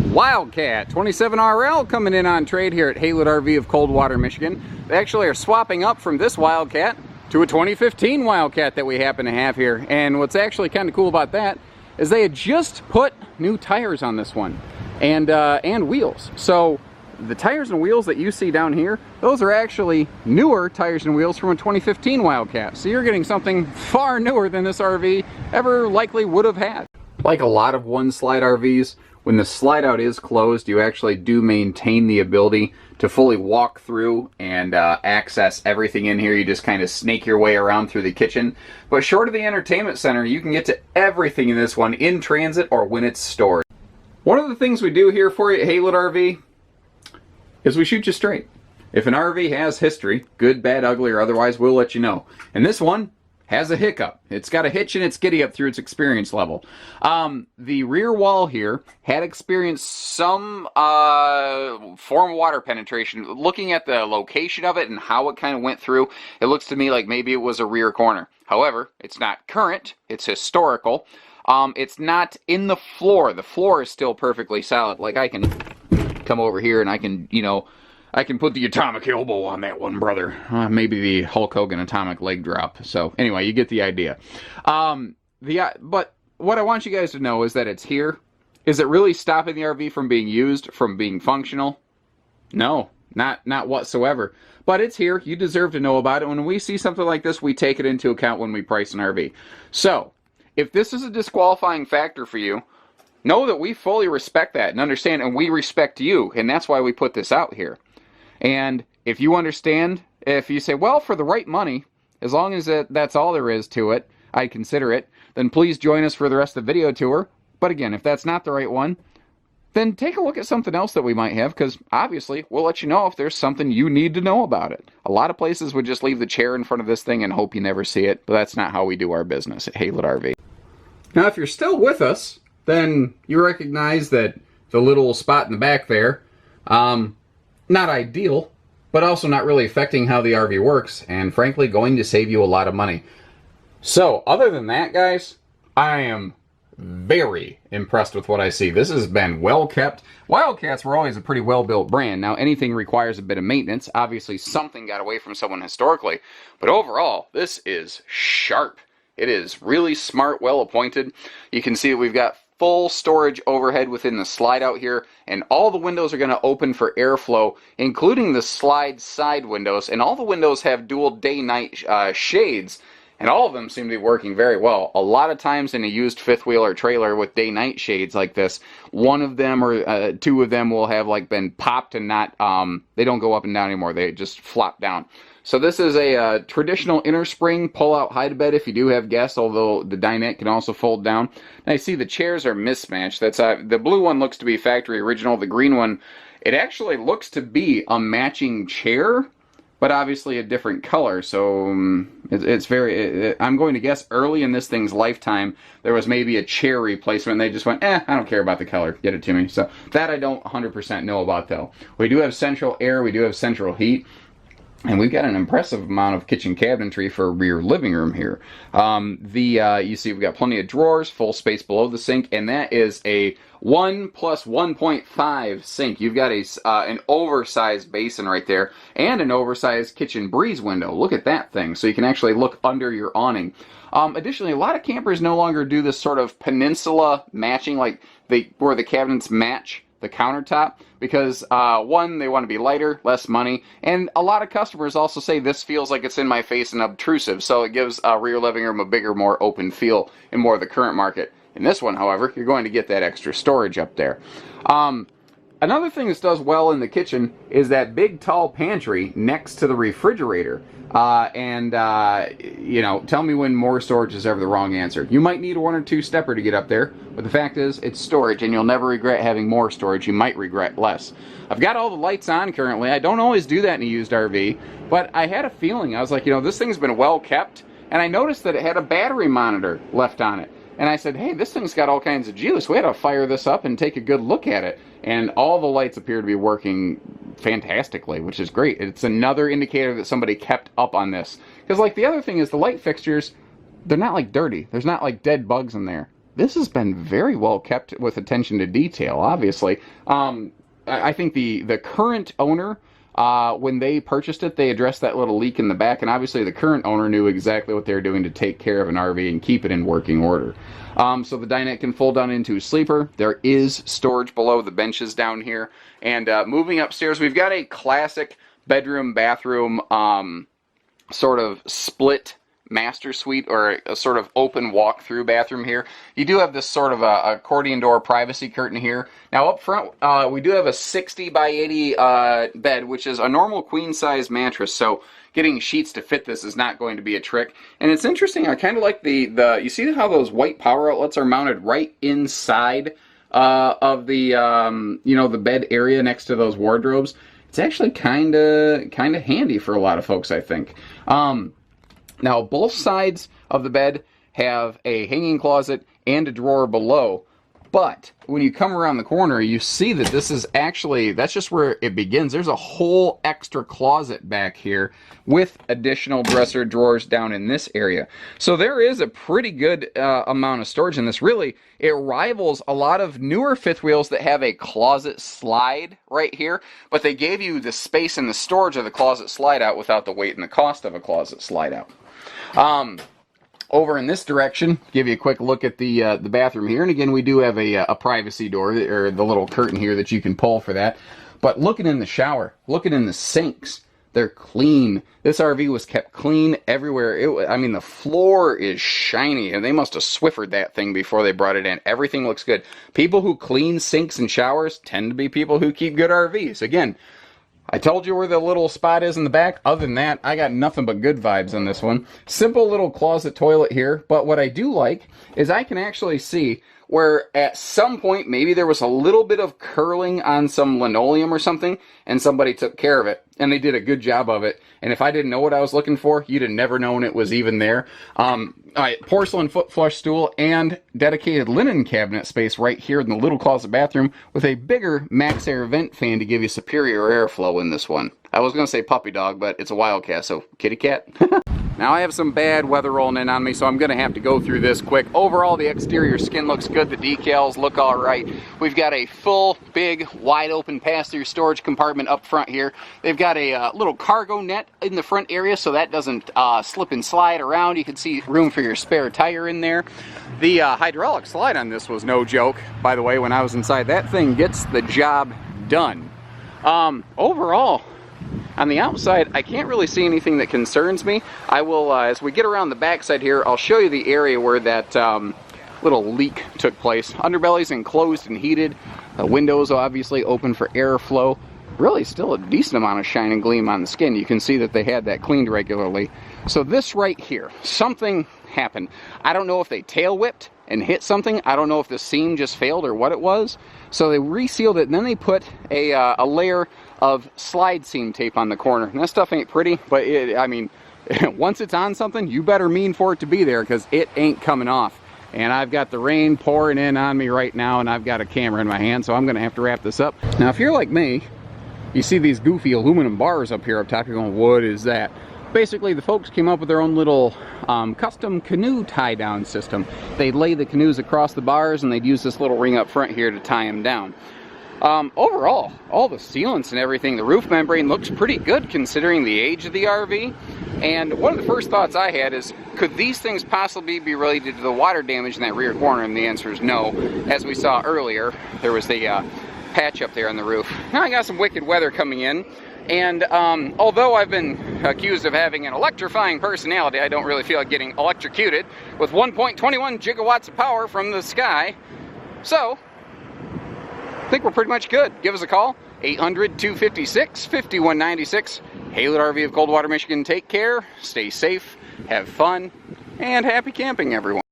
Wildcat 27RL coming in on trade here at Haylet RV of Coldwater, Michigan. They actually are swapping up from this Wildcat to a 2015 Wildcat that we happen to have here. And what's actually kind of cool about that is they had just put new tires on this one and wheels. So the tires and wheels that you see down here, those are actually newer tires and wheels from a 2015 Wildcat. So you're getting something far newer than this RV ever likely would have had. Like a lot of one slide RVs, when the slide out is closed, you actually do maintain the ability to fully walk through and access everything in here. You just kind of snake your way around through the kitchen. But short of the entertainment center, you can get to everything in this one in transit or when it's stored. One of the things we do here for you at Haylet RV is we shoot you straight. If an RV has history, good, bad, ugly, or otherwise, we'll let you know. And this one has a hiccup. It's got a hitch and it's giddy up through its experience level. The rear wall here had experienced some form of water penetration. Looking at the location of it and how it kind of went through, it looks to me like maybe it was a rear corner. However, it's not current, it's historical. It's not in the floor. The floor is still perfectly solid. Like I can come over here and I can, I can put the atomic elbow on that one, brother. Maybe the Hulk Hogan atomic leg drop. So anyway, you get the idea. But what I want you guys to know is that it's here. Is it really stopping the RV from being used, from being functional? No, not whatsoever. But it's here. You deserve to know about it. When we see something like this, we take it into account when we price an RV. So if this is a disqualifying factor for you, know that we fully respect that and understand, and we respect you, and that's why we put this out here. And if you understand, if you say, well, for the right money, as long as that's all there is to it, I'd consider it, then please join us for the rest of the video tour. But again, if that's not the right one, then take a look at something else that we might have, because obviously we'll let you know if there's something you need to know about it. A lot of places would just leave the chair in front of this thing and hope you never see it, but that's not how we do our business at Haylet RV. Now, if you're still with us, then you recognize that the little spot in the back there, not ideal, but also not really affecting how the RV works, and frankly, going to save you a lot of money. So, other than that, guys, I am very impressed with what I see. This has been well kept. Wildcats were always a pretty well-built brand. Now, anything requires a bit of maintenance. Obviously, something got away from someone historically, but overall, this is sharp. It is really smart, well appointed. You can see that we've got full storage overhead within the slide out here, and all the windows are going to open for airflow, including the slide side windows, and all the windows have dual day-night shades, and all of them seem to be working very well. A lot of times in a used fifth wheel or trailer with day-night shades like this, one of them or two of them will have like been popped and not, they don't go up and down anymore, they just flop down. So this is a traditional inner spring pull-out hide-bed if you do have guests, although the dinette can also fold down. Now you see the chairs are mismatched. That's the blue one looks to be factory original. The green one, it actually looks to be a matching chair, but obviously a different color. So it's very, I'm going to guess early in this thing's lifetime, there was maybe a chair replacement, and they just went, I don't care about the color, get it to me. So that I don't 100% know about, though. We do have central air, we do have central heat. And we've got an impressive amount of kitchen cabinetry for a rear living room here. You see we've got plenty of drawers, full space below the sink, and that is a 1 plus 1.5 sink. You've got an oversized basin right there, and an oversized kitchen breeze window. Look at that thing, so you can actually look under your awning. Additionally, a lot of campers no longer do this sort of peninsula matching, like where the cabinets match the countertop, because one, they want to be lighter, less money, and a lot of customers also say this feels like it's in my face and obtrusive, so it gives a rear living room a bigger, more open feel in more of the current market. In this one, however, you're going to get that extra storage up there. Another thing this does well in the kitchen is that big, tall pantry next to the refrigerator. Tell me when more storage is ever the wrong answer. You might need a 1 or 2 stepper to get up there, but the fact is, it's storage, and you'll never regret having more storage. You might regret less. I've got all the lights on currently. I don't always do that in a used RV, but I had a feeling. I was like, this thing's been well kept, and I noticed that it had a battery monitor left on it. And I said, hey, this thing's got all kinds of juice. We had to fire this up and take a good look at it. And all the lights appear to be working fantastically, which is great. It's another indicator that somebody kept up on this. Because like the other thing is the light fixtures, they're not like dirty. There's not like dead bugs in there. this has been very well kept with attention to detail, obviously. I think the current owner, when they purchased it, they addressed that little leak in the back, and obviously the current owner knew exactly what they were doing to take care of an RV and keep it in working order. So the dinette can fold down into a sleeper. There is storage below the benches down here. And moving upstairs, we've got a classic bedroom, bathroom, sort of split master suite, or a sort of open walk-through bathroom here. You do have this sort of accordion door privacy curtain here. Now up front, we do have a 60 by 80 bed, which is a normal queen-size mattress, so getting sheets to fit this is not going to be a trick. And it's interesting, I kind of like the you see how those white power outlets are mounted right inside of the you know, the bed area next to those wardrobes. It's actually kind of handy for a lot of folks, I think. Now, both sides of the bed have a hanging closet and a drawer below, but when you come around the corner, you see that this is actually, that's just where it begins. There's a whole extra closet back here with additional dresser drawers down in this area. So there is a pretty good amount of storage in this. Really, it rivals a lot of newer fifth wheels that have a closet slide right here, but they gave you the space and the storage of the closet slide out without the weight and the cost of a closet slide out. Over in this direction, give you a quick look at the bathroom here, and again, we do have a privacy door, or the little curtain here that you can pull for that. But looking in the shower, looking in the sinks, they're clean. This RV was kept clean everywhere. I mean, the floor is shiny, and they must have Swiffered that thing before they brought it in. Everything looks good. People who clean sinks and showers tend to be people who keep good RVs. Again, I told you where the little spot is in the back. Other than that, I got nothing but good vibes on this one. Simple little closet toilet here, but what I do like is I can actually see where at some point maybe there was a little bit of curling on some linoleum or something, and somebody took care of it, and they did a good job of it. And if I didn't know what I was looking for, you'd have never known it was even there. Porcelain foot flush stool and dedicated linen cabinet space right here in the little closet bathroom with a bigger Max Air vent fan to give you superior airflow in this one. I was going to say puppy dog, but it's a Wildcat, so kitty cat. Now I have some bad weather rolling in on me, so I'm going to have to go through this quick. Overall, the exterior skin looks good. The decals look all right. We've got a full, big, wide open pass-through storage compartment up front here. They've got a little cargo net in the front area, so that doesn't slip and slide around. You can see room for your spare tire in there. The hydraulic slide on this was no joke, by the way, when I was inside. That thing gets the job done. Overall, on the outside, I can't really see anything that concerns me. I will, as we get around the backside here, I'll show you the area where that little leak took place. Underbelly's enclosed and heated. The windows obviously open for airflow. Really still a decent amount of shine and gleam on the skin. You can see that they had that cleaned regularly. So this right here, something happened. I don't know if they tail whipped and hit something. I don't know if the seam just failed or what it was. So they resealed it, and then they put a layer of slide seam tape on the corner. And that stuff ain't pretty, but I mean, once it's on something, you better mean for it to be there, because it ain't coming off. And I've got the rain pouring in on me right now, and I've got a camera in my hand, so I'm going to have to wrap this up. Now, if you're like me, you see these goofy aluminum bars up here up top, you're going, what is that? Basically, the folks came up with their own little custom canoe tie-down system. They'd lay the canoes across the bars, and they'd use this little ring up front here to tie them down. Overall, all the sealants and everything, the roof membrane looks pretty good considering the age of the RV. And one of the first thoughts I had is, could these things possibly be related to the water damage in that rear corner? And the answer is no. As we saw earlier, there was the patch up there on the roof. Now I got some wicked weather coming in. And although I've been accused of having an electrifying personality, I don't really feel like getting electrocuted with 1.21 gigawatts of power from the sky. So, I think we're pretty much good. Give us a call, 800-256-5196. Haylett RV of Coldwater, Michigan. Take care, stay safe, have fun, and happy camping, everyone.